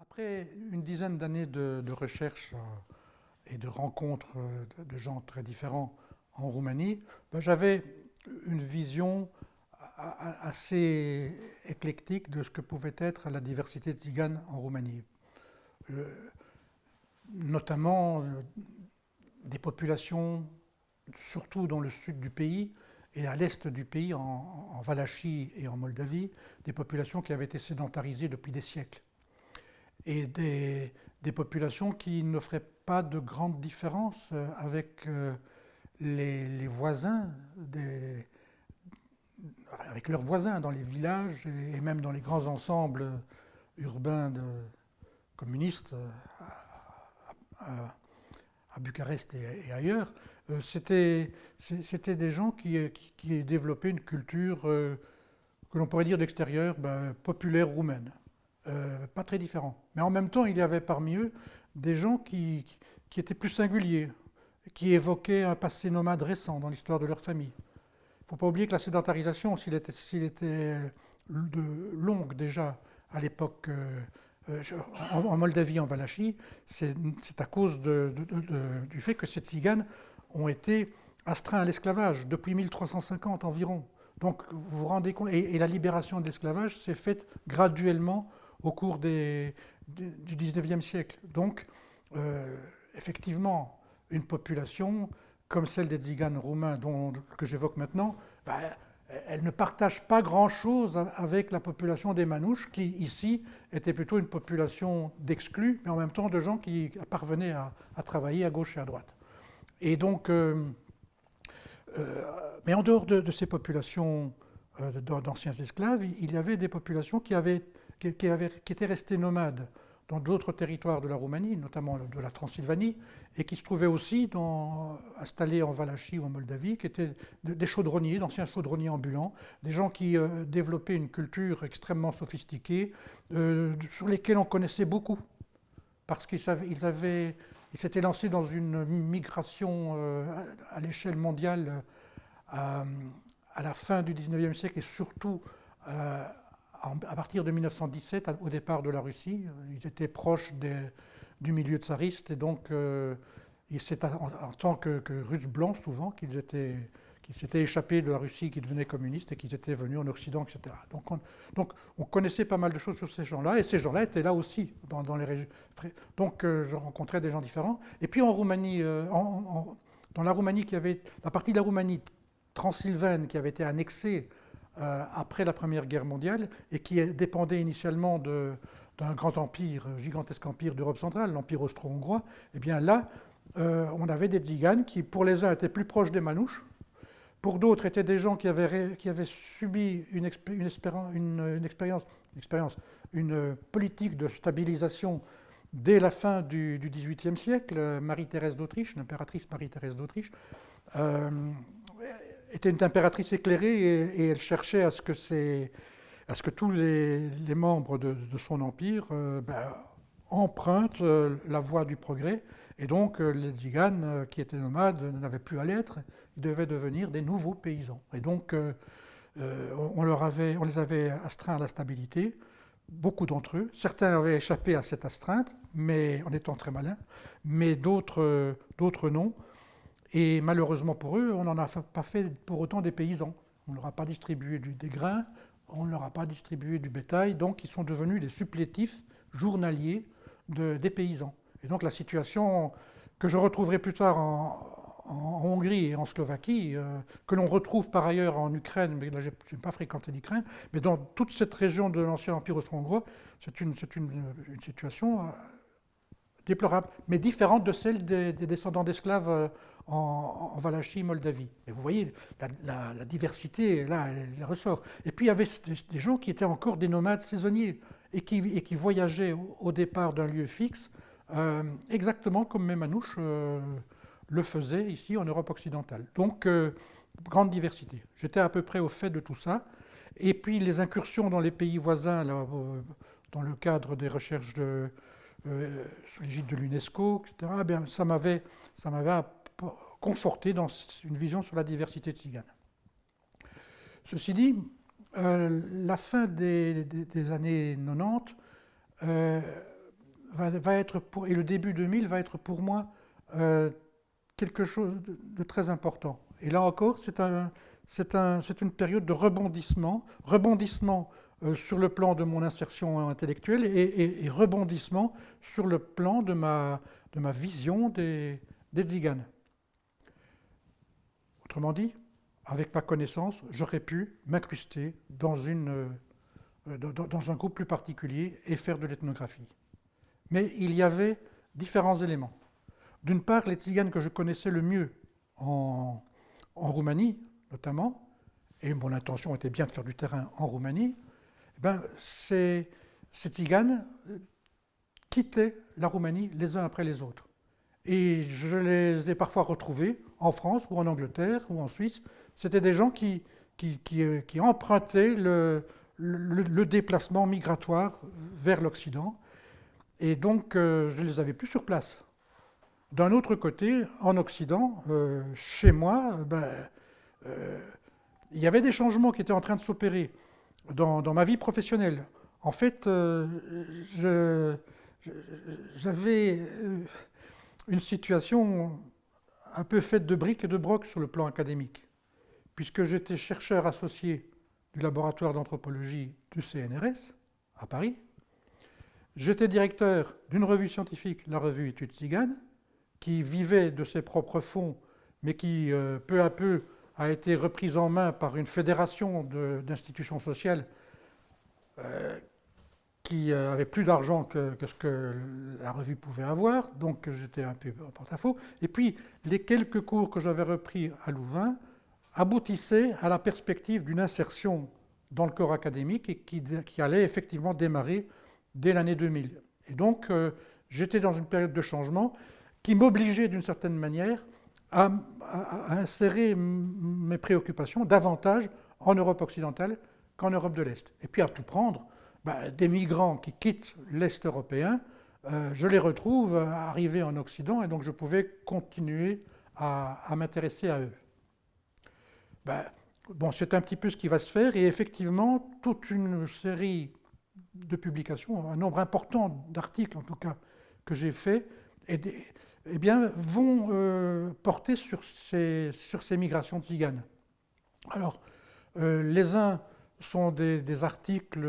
Après une dizaine d'années de recherche et de rencontres de gens très différents en Roumanie, ben, j'avais une vision assez éclectique de ce que pouvait être la diversité tzigane en Roumanie. Notamment des populations, surtout dans le sud du pays et à l'est du pays, en Valachie et en Moldavie, des populations qui avaient été sédentarisées depuis des siècles. Et des populations qui n'offraient pas de grandes différences avec les voisins, avec leurs voisins dans les villages et même dans les grands ensembles urbains communistes à Bucarest et ailleurs. C'était des gens qui développaient une culture que l'on pourrait dire d'extérieur, populaire roumaine. Pas très différent. Mais en même temps, il y avait parmi eux des gens qui étaient plus singuliers, qui évoquaient un passé nomade récent dans l'histoire de leur famille. Il ne faut pas oublier que la sédentarisation, s'il était longue déjà à l'époque en Moldavie, en Valachie, c'est à cause du fait que ces tziganes ont été astreints à l'esclavage depuis 1350 environ. Donc vous vous rendez compte, et la libération de l'esclavage s'est faite graduellement au cours du XIXe siècle. Donc, effectivement, une population comme celle des tziganes roumains que j'évoque maintenant, elle ne partage pas grand-chose avec la population des Manouches, qui ici était plutôt une population d'exclus, mais en même temps de gens qui parvenaient à travailler à gauche et à droite. Et donc, mais en dehors de ces populations d'anciens esclaves, il y avait des populations qui étaient restées nomades dans d'autres territoires de la Roumanie, notamment de la Transylvanie, et qui se trouvaient aussi installés en Valachie ou en Moldavie, qui étaient des chaudronniers, d'anciens chaudronniers ambulants, des gens qui développaient une culture extrêmement sophistiquée, sur lesquels on connaissait beaucoup, parce qu'ils s'étaient lancés dans une migration à l'échelle mondiale à la fin du XIXe siècle et surtout à partir de 1917, au départ de la Russie. Ils étaient proches du milieu tsariste et donc c'est en tant que Russes blancs souvent qu'ils s'étaient échappés de la Russie, qui devenait communiste et qu'ils étaient venus en Occident, etc. Donc on connaissait pas mal de choses sur ces gens-là et ces gens-là étaient là aussi dans les régions. Donc je rencontrais des gens différents. Et puis en Roumanie, dans la Roumanie la partie de la Roumanie transylvaine qui avait été annexée après la Première Guerre mondiale et qui dépendait initialement d'un grand empire, gigantesque empire d'Europe centrale, l'empire austro-hongrois, et bien là, on avait des tziganes qui, pour les uns, étaient plus proches des Manouches, pour d'autres, étaient des gens qui avaient subi une politique de stabilisation dès la fin du XVIIIe siècle. Marie-Thérèse d'Autriche, l'impératrice Marie-Thérèse d'Autriche, était une impératrice éclairée et elle cherchait à ce que tous les membres de son empire empruntent la voie du progrès. Et donc les tziganes qui étaient nomades n'avaient plus à l'être, ils devaient devenir des nouveaux paysans. Et donc on les avait astreints à la stabilité, beaucoup d'entre eux. Certains avaient échappé à cette astreinte, mais en étant très malins, mais d'autres non. Et malheureusement pour eux, on n'en a pas fait pour autant des paysans. On ne leur a pas distribué des grains, on ne leur a pas distribué du bétail, donc ils sont devenus des supplétifs journaliers des paysans. Et donc la situation que je retrouverai plus tard en Hongrie et en Slovaquie, que l'on retrouve par ailleurs en Ukraine, mais là je n'ai pas fréquenté l'Ukraine, mais dans toute cette région de l'ancien empire austro-hongrois, c'est une situation déplorable, mais différente de celle des descendants d'esclaves en Valachie, Moldavie. Mais vous voyez, la diversité, là, elle ressort. Et puis il y avait des gens qui étaient encore des nomades saisonniers et qui voyageaient au départ d'un lieu fixe exactement comme mes manouches le faisaient ici en Europe occidentale. Donc, grande diversité. J'étais à peu près au fait de tout ça. Et puis les incursions dans les pays voisins, là, dans le cadre des recherches sous l'égide de l'UNESCO, etc., eh bien, ça m'avait conforté dans une vision sur la diversité tzigane. Ceci dit, la fin des années 90 va être et le début 2000 va être pour moi quelque chose de très important. Et là encore, c'est une période de rebondissement sur le plan de mon insertion intellectuelle et rebondissement sur le plan de ma vision des tziganes. Autrement dit, avec ma connaissance, j'aurais pu m'incruster dans un groupe plus particulier et faire de l'ethnographie. Mais il y avait différents éléments. D'une part, les tziganes que je connaissais le mieux en Roumanie, notamment, et mon intention était bien de faire du terrain en Roumanie, eh ben, ces tziganes quittaient la Roumanie les uns après les autres. Et je les ai parfois retrouvés en France ou en Angleterre ou en Suisse. C'était des gens qui empruntaient le déplacement migratoire vers l'Occident. Et donc, je ne les avais plus sur place. D'un autre côté, en Occident, chez moi, il y avait des changements qui étaient en train de s'opérer dans ma vie professionnelle. En fait, j'avais une situation un peu faite de briques et de brocs sur le plan académique, puisque j'étais chercheur associé du laboratoire d'anthropologie du CNRS à Paris. J'étais directeur d'une revue scientifique, la revue Études Tziganes, qui vivait de ses propres fonds, mais qui peu à peu a été reprise en main par une fédération d'institutions sociales qui avait plus d'argent que ce que la revue pouvait avoir, donc j'étais un peu en porte-à-faux. Et puis, les quelques cours que j'avais repris à Louvain aboutissaient à la perspective d'une insertion dans le corps académique et qui allait effectivement démarrer dès l'année 2000. Et donc, j'étais dans une période de changement qui m'obligeait d'une certaine manière à insérer mes préoccupations davantage en Europe occidentale qu'en Europe de l'Est. Et puis à tout prendre, des migrants qui quittent l'Est européen, je les retrouve arrivés en Occident et donc je pouvais continuer à m'intéresser à eux. Bon, c'est un petit peu ce qui va se faire et effectivement, toute une série de publications, un nombre important d'articles en tout cas que j'ai fait, eh bien, vont porter sur ces migrations tziganes. Alors, les uns sont des articles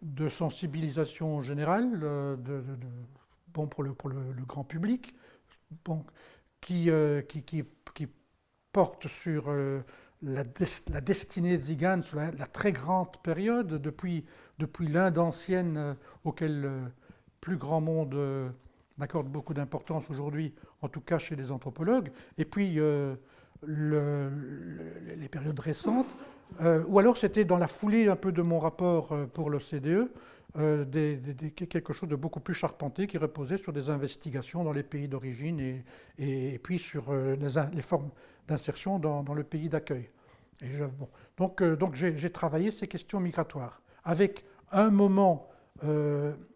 de sensibilisation générale, bon pour le grand public, bon, qui portent sur la destinée tzigane, sur la très grande période, depuis l'Inde ancienne, auquel le plus grand monde accorde beaucoup d'importance aujourd'hui, en tout cas chez les anthropologues, et puis les périodes récentes, ou alors c'était dans la foulée un peu de mon rapport pour l'OCDE, quelque chose de beaucoup plus charpenté qui reposait sur des investigations dans les pays d'origine et puis sur les formes d'insertion dans le pays d'accueil. Bon. Donc j'ai travaillé ces questions migratoires, avec un moment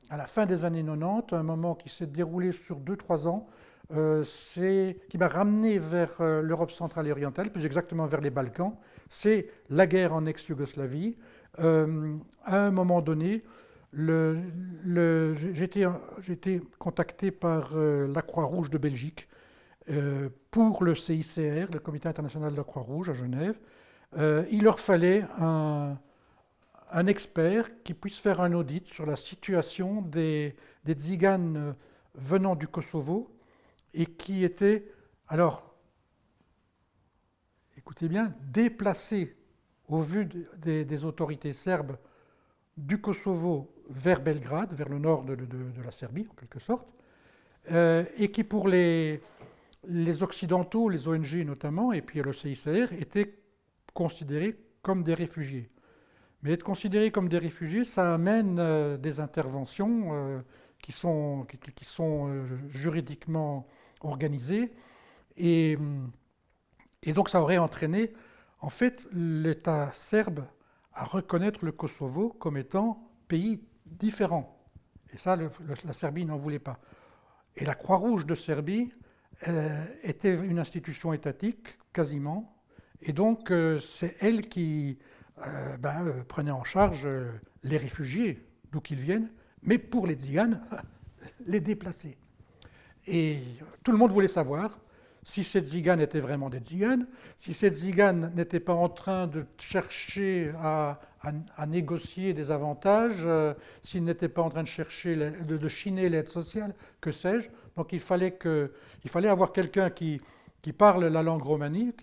à la fin des années 90, un moment qui s'est déroulé sur 2-3 ans, qui m'a ramené vers l'Europe centrale et orientale, plus exactement vers les Balkans. C'est la guerre en ex-Yougoslavie. À un moment donné, j'ai été contacté par la Croix-Rouge de Belgique pour le CICR, le Comité international de la Croix-Rouge à Genève. Il leur fallait un expert qui puisse faire un audit sur la situation des tziganes venant du Kosovo et qui étaient, alors, écoutez bien, déplacés au vu des autorités serbes du Kosovo vers Belgrade, vers le nord de la Serbie en quelque sorte, et qui pour les Occidentaux, les ONG notamment, et puis le CICR, étaient considérés comme des réfugiés. Mais être considérés comme des réfugiés, ça amène des interventions juridiquement organisés. Et, et donc ça aurait entraîné, en fait, l'État serbe à reconnaître le Kosovo comme étant pays différent. Et ça, la Serbie n'en voulait pas. Et la Croix-Rouge de Serbie était une institution étatique, quasiment. Et donc, c'est elle qui prenait en charge les réfugiés, d'où qu'ils viennent, mais pour les Tziganes, les déplacer. Et tout le monde voulait savoir si ces Tziganes étaient vraiment des Tziganes, si ces Tziganes n'étaient pas en train de chercher à négocier des avantages, s'ils n'étaient pas en train de chercher de chiner l'aide sociale, que sais-je. Donc il fallait avoir quelqu'un qui parle la langue romanie,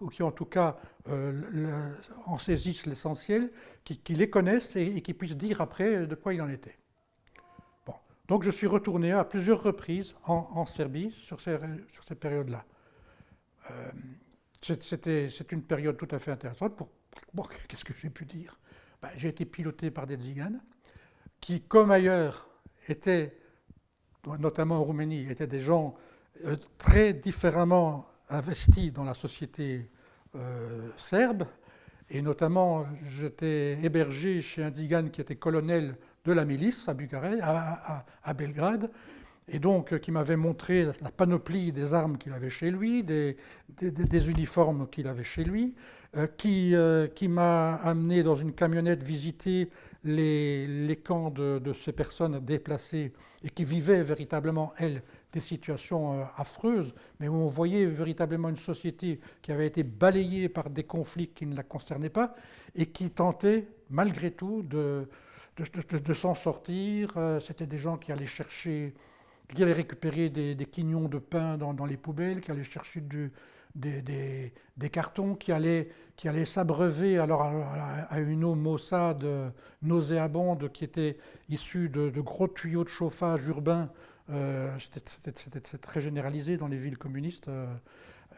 ou qui en tout cas en saisisse l'essentiel, qui les connaisse et qui puisse dire après de quoi il en était. Bon. Donc je suis retourné à plusieurs reprises en Serbie sur ces périodes-là. C'est une période tout à fait intéressante. Bon, qu'est-ce que j'ai pu dire? J'ai été piloté par des Tziganes qui, comme ailleurs, étaient, notamment en Roumanie, étaient des gens très différemment investis dans la société serbe. Et notamment, j'étais hébergé chez un Tzigane qui était colonel de la milice à Bucarest, à Belgrade, et donc qui m'avait montré la panoplie des armes qu'il avait chez lui, des uniformes qu'il avait chez lui, qui m'a amené dans une camionnette visiter les camps de ces personnes déplacées et qui vivaient véritablement, elles, des situations affreuses, mais où on voyait véritablement une société qui avait été balayée par des conflits qui ne la concernaient pas et qui tentait, malgré tout, de s'en sortir. C'était des gens qui allaient récupérer des quignons de pain dans les poubelles, qui allaient chercher des cartons, qui allaient s'abreuver alors à une eau maussade, nauséabonde, qui était issue de gros tuyaux de chauffage urbains. C'était très généralisé dans les villes communistes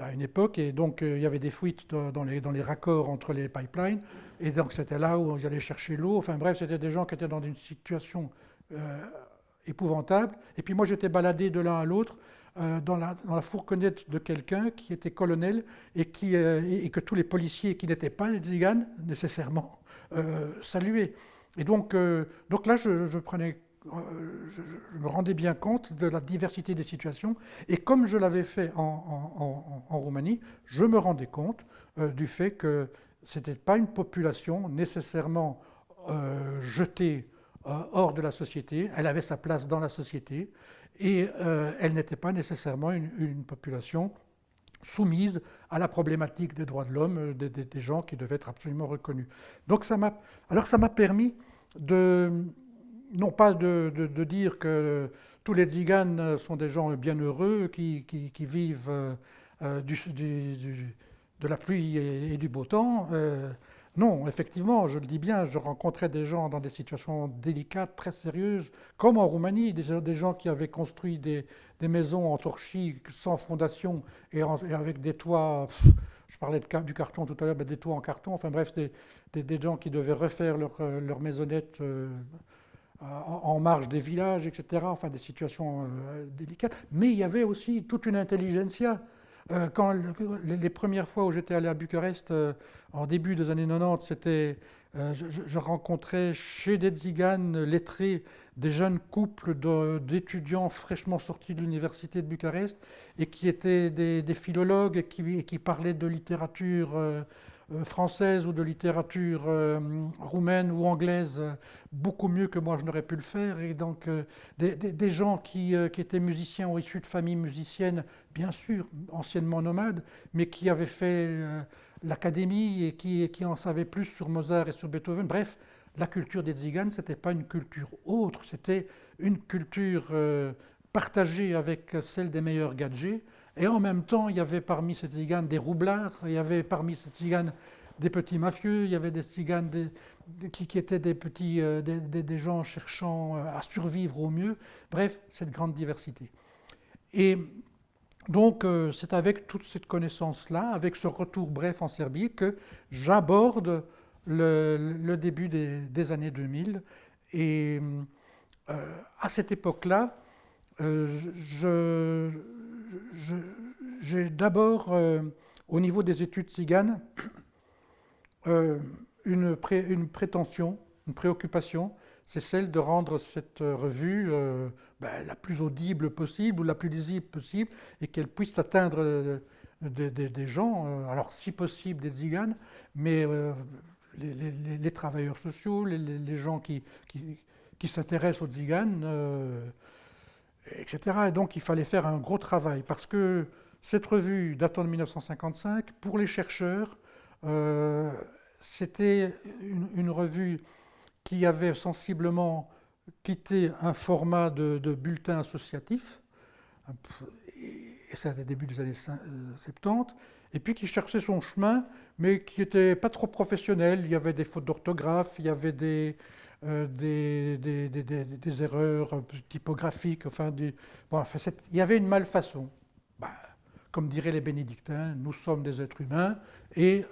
à une époque, et donc il y avait des fuites dans les raccords entre les pipelines, et donc c'était là où ils allaient chercher l'eau. Enfin bref, c'était des gens qui étaient dans une situation épouvantable. Et puis moi j'étais baladé de l'un à l'autre dans la fourgonnette de quelqu'un qui était colonel et que tous les policiers qui n'étaient pas des Tziganes nécessairement saluaient. Et donc là je me rendais bien compte de la diversité des situations, et comme je l'avais fait en Roumanie, je me rendais compte du fait que ce n'était pas une population nécessairement jetée hors de la société, elle avait sa place dans la société, et elle n'était pas nécessairement une population soumise à la problématique des droits de l'homme, des gens qui devaient être absolument reconnus. Donc ça m'a permis non pas de dire que tous les Tziganes sont des gens bienheureux qui vivent de la pluie et du beau temps. Non, effectivement, je le dis bien, je rencontrais des gens dans des situations délicates, très sérieuses, comme en Roumanie, des gens qui avaient construit des maisons en torchis sans fondation et avec des toits, je parlais du carton tout à l'heure, des toits en carton, enfin bref, des gens qui devaient refaire leur maisonnette en marge des villages, etc. Enfin, des situations délicates. Mais il y avait aussi toute une intelligentsia. Quand les premières fois où j'étais allé à Bucarest, en début des années 90, je rencontrais chez des Tziganes lettrés des jeunes couples d'étudiants fraîchement sortis de l'université de Bucarest et qui étaient des philologues et qui parlaient de littérature française ou de littérature roumaine ou anglaise beaucoup mieux que moi je n'aurais pu le faire, et donc des gens qui étaient musiciens ou issus de familles musiciennes, bien sûr anciennement nomades, mais qui avaient fait l'académie et qui en savaient plus sur Mozart et sur Beethoven. Bref, la culture des Tziganes, ce n'était pas une culture autre, c'était une culture partagée avec celle des meilleurs gadgets. Et en même temps, il y avait parmi ces Tziganes des roublards, il y avait parmi ces Tziganes des petits mafieux, il y avait des Tziganes qui étaient des gens cherchant à survivre au mieux. Bref, cette grande diversité. Et donc, c'est avec toute cette connaissance-là, avec ce retour bref en Serbie, que j'aborde le début des années 2000. Et À cette époque-là, je- je- j'ai d'abord, au niveau des études tziganes, une prétention, une préoccupation, c'est celle de rendre cette revue la plus audible possible ou la plus lisible possible et qu'elle puisse atteindre des gens, alors si possible des tziganes, mais les travailleurs sociaux, les gens qui s'intéressent aux tziganes, etc. Et donc il fallait faire un gros travail parce que cette revue datant de 1955, pour les chercheurs, euh, c'était une revue qui avait sensiblement quitté un format de bulletin associatif, et ça, au début des années 70, et puis qui cherchait son chemin, mais qui n'était pas trop professionnel. Il y avait des fautes d'orthographe, il y avait des erreurs typographiques, il y avait une malfaçon. Bah, comme diraient les bénédictins, nous sommes des êtres humains et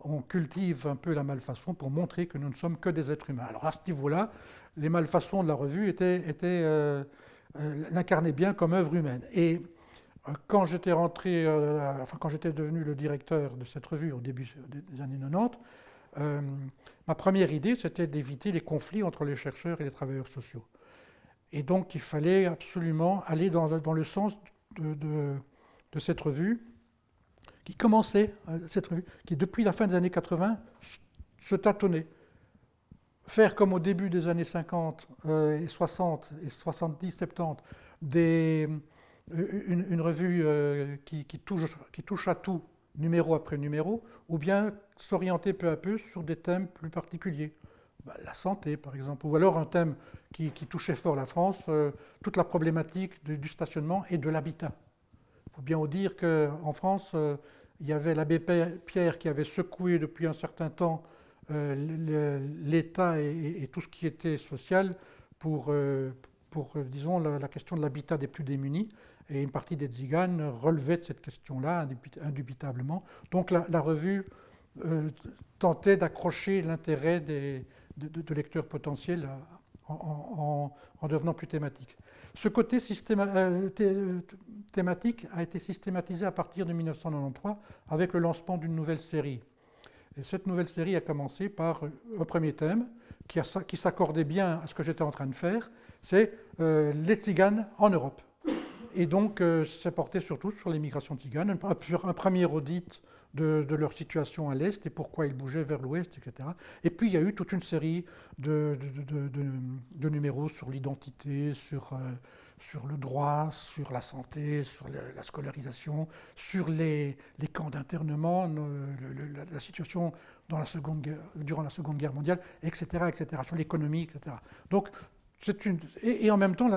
on cultive un peu la malfaçon pour montrer que nous ne sommes que des êtres humains. Alors à ce niveau-là, les malfaçons de la revue l'incarnaient bien comme œuvre humaine. Et quand j'étais quand j'étais devenu le directeur de cette revue au début des années 90, ma première idée, c'était d'éviter les conflits entre les chercheurs et les travailleurs sociaux. Et donc, il fallait absolument aller dans le sens de cette revue, cette revue, qui depuis la fin des années 80 se tâtonnait. Faire comme au début des années 50 et 60 et 70, 70, une revue qui touche à tout, numéro après numéro, ou bien s'orienter peu à peu sur des thèmes plus particuliers. La santé, par exemple, ou alors un thème qui touchait fort la France, toute la problématique du stationnement et de l'habitat. Il faut bien dire qu'en France, il y avait l'abbé Pierre qui avait secoué depuis un certain temps l'État et tout ce qui était social pour disons, la question de l'habitat des plus démunis. Et une partie des tziganes relevait de cette question-là, indubitablement. Donc la revue tentait d'accrocher l'intérêt de lecteurs potentiels en devenant plus thématique. Ce côté thématique a été systématisé à partir de 1993 avec le lancement d'une nouvelle série. Et cette nouvelle série a commencé par un premier thème qui s'accordait bien à ce que j'étais en train de faire, c'est les tziganes en Europe. Et donc, c'est porté surtout sur les migrations tziganes, un premier audit de leur situation à l'Est et pourquoi ils bougeaient vers l'Ouest, etc. Et puis, il y a eu toute une série de numéros sur l'identité, sur le droit, sur la santé, sur la scolarisation, sur les camps d'internement, la situation durant la Seconde Guerre mondiale, etc., sur l'économie, etc. Donc, et en même temps,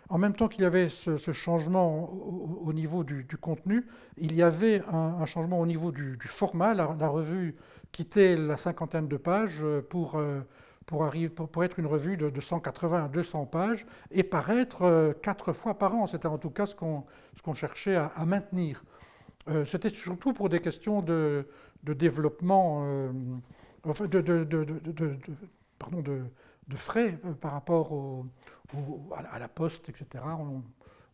en même temps qu'il y avait ce changement au niveau du contenu, il y avait un changement au niveau du format. La revue quittait la cinquantaine de pages pour être une revue de 180 à 200 pages et paraître 4 fois par an. C'était en tout cas ce qu'on cherchait à maintenir. C'était surtout pour des questions de développement, enfin pardon, de frais par rapport à la poste, etc.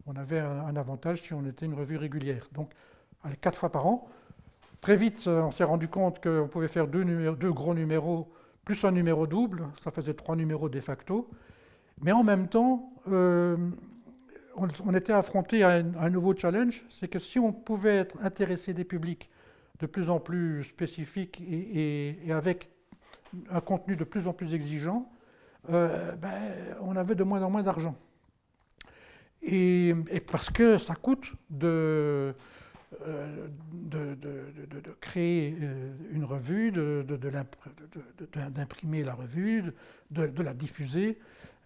On avait un avantage si on était une revue régulière. Donc, 4 fois par an. Très vite, on s'est rendu compte qu'on pouvait faire deux gros numéros plus un numéro double. Ça faisait 3 numéros de facto. Mais en même temps, on était affronté à un nouveau challenge. C'est que si on pouvait intéresser des publics de plus en plus spécifiques et avec un contenu de plus en plus exigeant, on avait de moins en moins d'argent. Et parce que ça coûte de créer une revue, d'imprimer la revue, de la diffuser,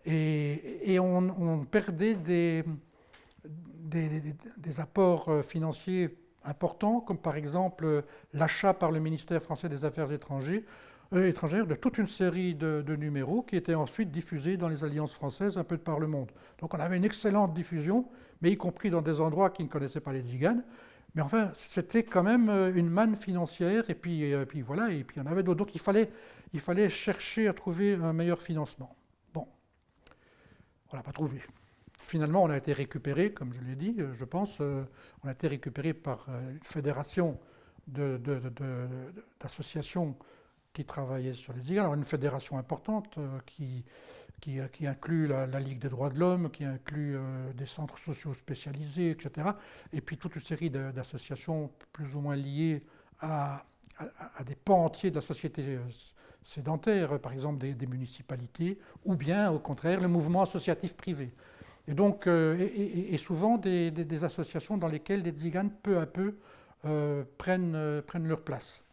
et on perdait des apports financiers importants, comme par exemple l'achat par le ministère français des Affaires étrangères de toute une série de numéros qui étaient ensuite diffusés dans les alliances françaises un peu de par le monde. Donc on avait une excellente diffusion, mais y compris dans des endroits qui ne connaissaient pas les tziganes. Mais enfin, c'était quand même une manne financière, et puis voilà, et puis il y en avait d'autres. Donc il fallait chercher à trouver un meilleur financement. Bon. On ne l'a pas trouvé. Finalement, on a été récupéré, comme je l'ai dit, je pense, on a été récupéré par une fédération d'associations qui travaillaient sur les Tziganes. Alors une fédération importante qui inclut la Ligue des droits de l'homme, qui inclut des centres sociaux spécialisés, etc. Et puis toute une série d'associations plus ou moins liées à des pans entiers de la société sédentaire, par exemple des municipalités, ou bien au contraire le mouvement associatif privé. Et donc, et souvent des associations dans lesquelles des Tziganes peu à peu prennent leur place,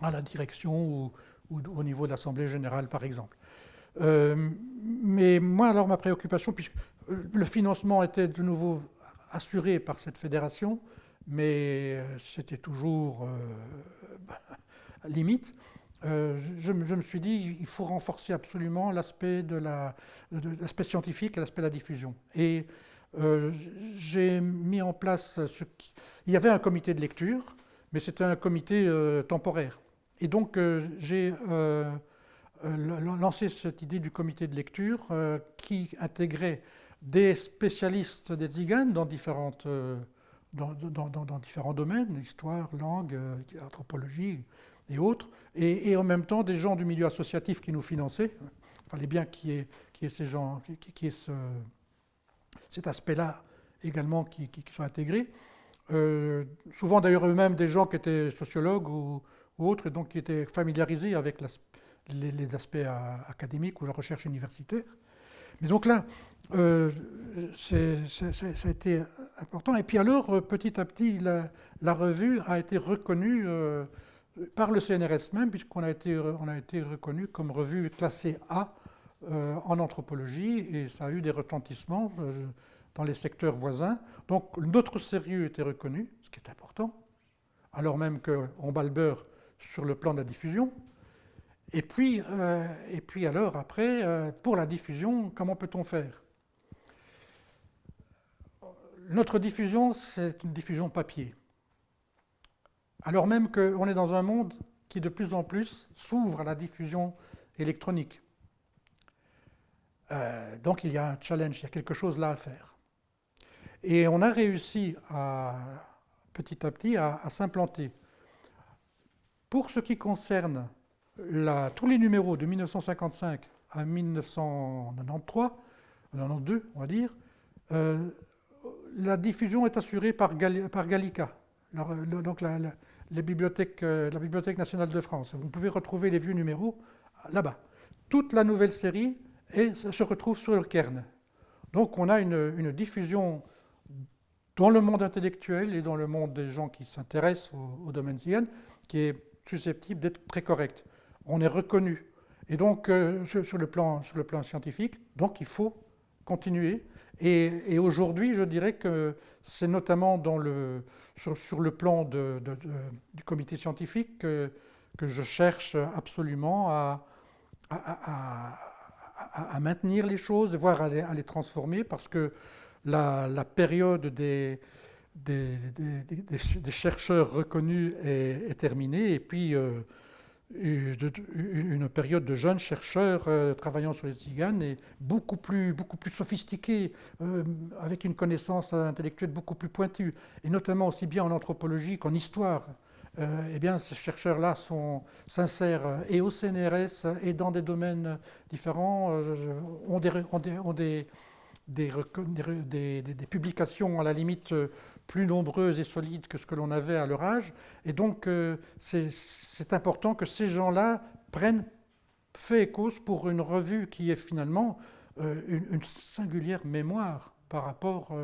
à la direction ou au niveau de l'Assemblée générale, par exemple. Mais moi, alors, ma préoccupation, puisque le financement était de nouveau assuré par cette fédération, mais c'était toujours limite, je me suis dit il faut renforcer absolument l'aspect l'aspect scientifique et l'aspect de la diffusion. Et j'ai mis en place il y avait un comité de lecture, mais c'était un comité temporaire. Et donc j'ai lancé cette idée du comité de lecture qui intégrait des spécialistes des Tziganes dans différents domaines, histoire, langue, anthropologie et autres, et en même temps des gens du milieu associatif qui nous finançaient. Il fallait bien qu'il y ait ces gens, qu'il y ait cet aspect-là également qui soit intégré. Souvent d'ailleurs eux-mêmes des gens qui étaient sociologues ou autres, et donc qui étaient familiarisés avec les aspects académiques ou la recherche universitaire. Mais donc là, ça a été important. Et puis alors, petit à petit, la revue a été reconnue par le CNRS même, puisqu'on a été reconnu comme revue classée A en anthropologie, et ça a eu des retentissements dans les secteurs voisins. Donc notre sérieux était reconnu, ce qui est important, alors même qu'on bat le beurre sur le plan de la diffusion. Et puis alors après, pour la diffusion, comment peut-on faire? Notre diffusion, c'est une diffusion papier. Alors même qu'on est dans un monde qui de plus en plus s'ouvre à la diffusion électronique. Donc il y a un challenge, il y a quelque chose là à faire. Et on a réussi petit à petit à s'implanter. Pour ce qui concerne tous les numéros de 1955 à 1993, 92 on va dire, la diffusion est assurée par Gallica, donc la Bibliothèque nationale de France. Vous pouvez retrouver les vieux numéros là-bas. Toute la nouvelle série se retrouve sur le Cairn. Donc on a une diffusion dans le monde intellectuel et dans le monde des gens qui s'intéressent au domaine tzigane qui est susceptible d'être très correcte. On est reconnu. Et donc sur le plan scientifique, donc il faut continuer. Et aujourd'hui, je dirais que c'est notamment sur le plan du comité scientifique que je cherche absolument à maintenir les choses, voire à les transformer, parce que la période des chercheurs reconnus est terminée, et puis une période de jeunes chercheurs travaillant sur les tziganes est beaucoup plus sophistiquée, avec une connaissance intellectuelle beaucoup plus pointue, et notamment aussi bien en anthropologie qu'en histoire. Eh bien, ces chercheurs-là s'insèrent et au CNRS et dans des domaines différents, ont des publications à la limite plus nombreuses et solides que ce que l'on avait à leur âge. Et donc, c'est important que ces gens-là prennent fait et cause pour une revue qui est finalement une singulière mémoire par rapport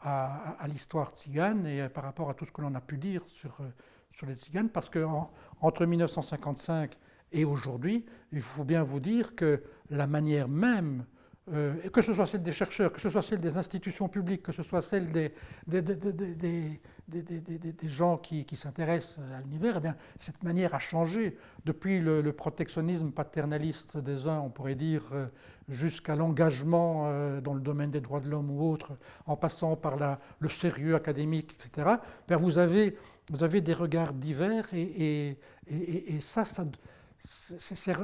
à l'histoire tzigane et par rapport à tout ce que l'on a pu dire sur les tziganes, parce qu'entre 1955 et aujourd'hui, il faut bien vous dire que la manière même, que ce soit celle des chercheurs, que ce soit celle des institutions publiques, que ce soit celle des gens qui s'intéressent à l'univers, eh bien, cette manière a changé depuis le protectionnisme paternaliste des uns, on pourrait dire, jusqu'à l'engagement dans le domaine des droits de l'homme ou autre, en passant par le sérieux académique, etc. Ben, vous avez des regards divers et ça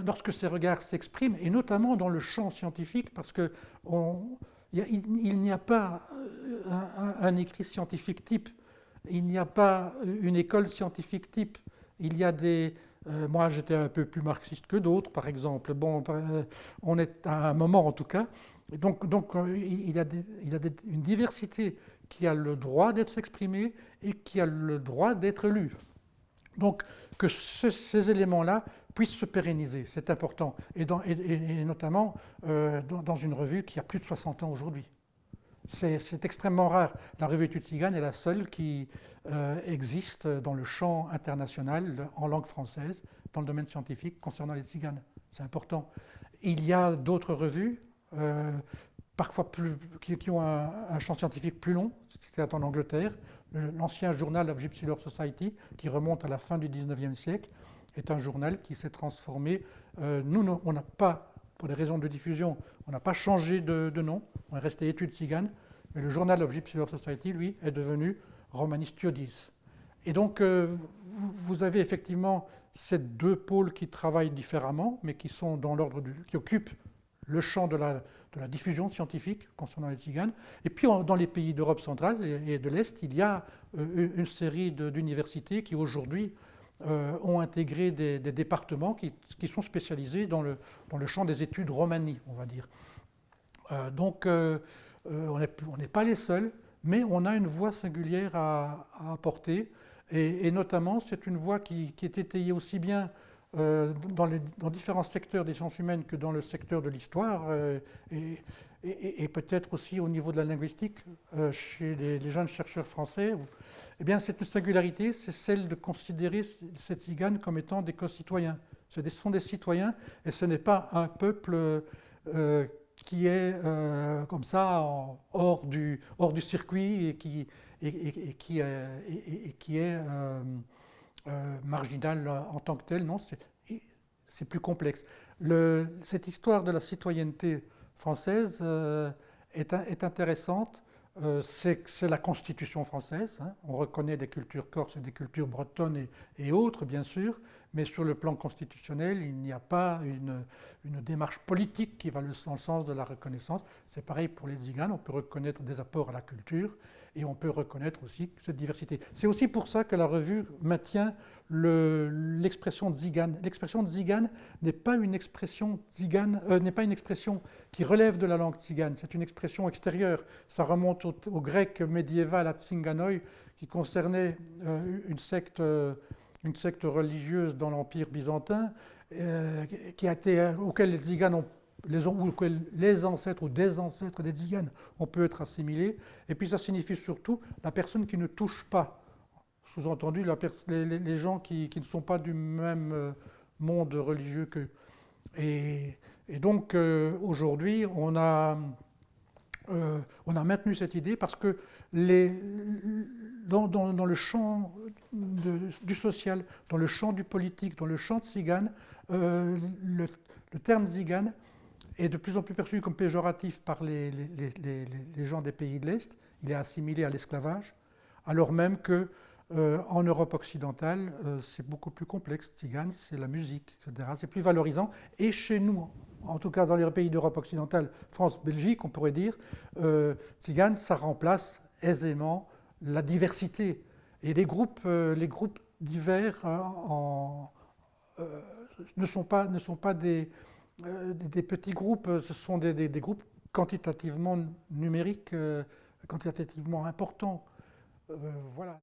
lorsque ces regards s'expriment, et notamment dans le champ scientifique, parce que il n'y a pas un écrit scientifique type, il n'y a pas une école scientifique type. Il y a moi, j'étais un peu plus marxiste que d'autres, par exemple. Bon, on est à un moment en tout cas. Et donc, il y a une diversité qui a le droit d'être exprimée et qui a le droit d'être lue. Donc, que ces éléments-là puissent se pérenniser, c'est important. Et notamment dans une revue qui a plus de 60 ans aujourd'hui. C'est extrêmement rare. La revue Études Tziganes est la seule qui existe dans le champ international en langue française, dans le domaine scientifique, concernant les Tziganes. C'est important. Il y a d'autres revues, parfois qui ont un champ scientifique plus long. C'est en Angleterre. L'ancien Journal of Gypsy Lore Society, qui remonte à la fin du 19e siècle, est un journal qui s'est transformé. Nous, on n'a pas, pour des raisons de diffusion, on n'a pas changé de nom. On est resté Études Tziganes. Mais le Journal of Gypsy Lore Society, lui, est devenu Romanis Studies. Et donc, vous avez effectivement ces deux pôles qui travaillent différemment, mais qui sont dans l'ordre qui occupent le champ de la diffusion scientifique concernant les Tziganes. Et puis, dans les pays d'Europe centrale et de l'Est, il y a une série d'universités qui, aujourd'hui, ont intégré des départements qui sont spécialisés dans le champ des études romanies, on va dire. Donc, on n'est pas les seuls, mais on a une voix singulière à apporter. Et notamment, c'est une voix qui est étayée aussi bien dans différents secteurs des sciences humaines que dans le secteur de l'histoire, et peut-être aussi au niveau de la linguistique, chez les jeunes chercheurs français. Eh bien, cette singularité, c'est celle de considérer ces Tziganes comme étant des co-citoyens. Ce sont des citoyens, et ce n'est pas un peuple qui est comme ça hors du circuit et qui est marginal en tant que tel. Non, c'est plus complexe. Cette histoire de la citoyenneté française est intéressante. C'est la Constitution française. Hein. On reconnaît des cultures corses et des cultures bretonnes et autres, bien sûr, mais sur le plan constitutionnel, il n'y a pas une démarche politique qui va dans le sens de la reconnaissance. C'est pareil pour les Tziganes, on peut reconnaître des apports à la culture et on peut reconnaître aussi cette diversité. C'est aussi pour ça que la revue maintient l'expression tzigane. L'expression tzigane n'est pas une expression tzigane, n'est pas une expression qui relève de la langue tzigane, c'est une expression extérieure. Ça remonte au grec médiéval à Tsinganoi, qui concernait une secte religieuse dans l'Empire byzantin, auquel les Tziganes les ancêtres ou des ancêtres des Tziganes on peut être assimilés. Et puis ça signifie surtout la personne qui ne touche pas. Sous-entendu, les gens qui ne sont pas du même monde religieux qu'eux. Et donc aujourd'hui, on a maintenu cette idée parce que dans le champ du social, dans le champ du politique, dans le champ tzigane, le terme tzigane est de plus en plus perçu comme péjoratif par les gens des pays de l'Est. Il est assimilé à l'esclavage, alors même que en Europe occidentale, c'est beaucoup plus complexe. Tzigane, c'est la musique, etc. C'est plus valorisant. Et chez nous, en tout cas dans les pays d'Europe occidentale, France, Belgique, on pourrait dire, Tzigane, ça remplace aisément la diversité. Et les groupes divers ne sont pas des petits groupes, ce sont des groupes quantitativement numériques, quantitativement importants. Voilà.